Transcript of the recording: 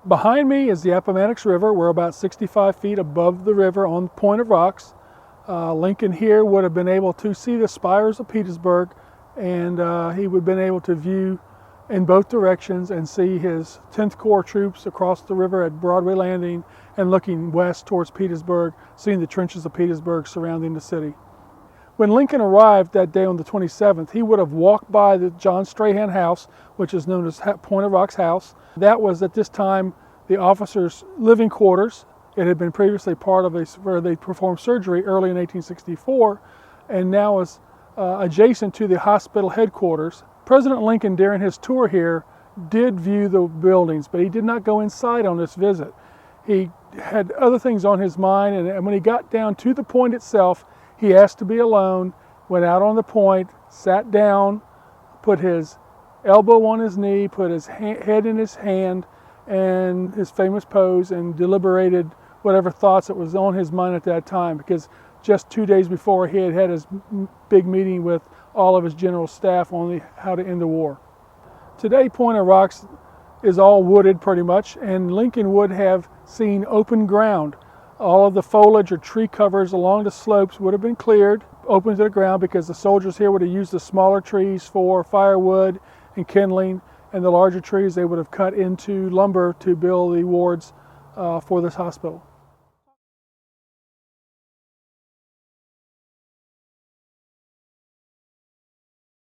Behind me is the Appomattox River. We're about 65 feet above the river on the Point of Rocks. Lincoln here would have been able to see the spires of Petersburg, and he would have been able to view in both directions and see his 10th Corps troops across the river at Broadway Landing and looking west towards Petersburg, seeing the trenches of Petersburg surrounding the city. When Lincoln arrived that day on the 27th, he would have walked by the John Strahan House, which is known as Point of Rocks House. That was at this time the officers' living quarters. It had been previously part of where they performed surgery early in 1864, and now is adjacent to the hospital headquarters. President Lincoln, during his tour here, did view the buildings, but he did not go inside on this visit. He had other things on his mind, and when he got down to the point itself, he asked to be alone, went out on the point, sat down, put his elbow on his knee, put his head in his hand, and his famous pose, and deliberated whatever thoughts that was on his mind at that time, because just 2 days before he had had his big meeting with all of his general staff on how to end the war. Today, Point of Rocks is all wooded pretty much, and Lincoln would have seen open ground. All of the foliage or tree covers along the slopes would have been cleared, open to the ground, because the soldiers here would have used the smaller trees for firewood and kindling, and the larger trees they would have cut into lumber to build the wards for this hospital.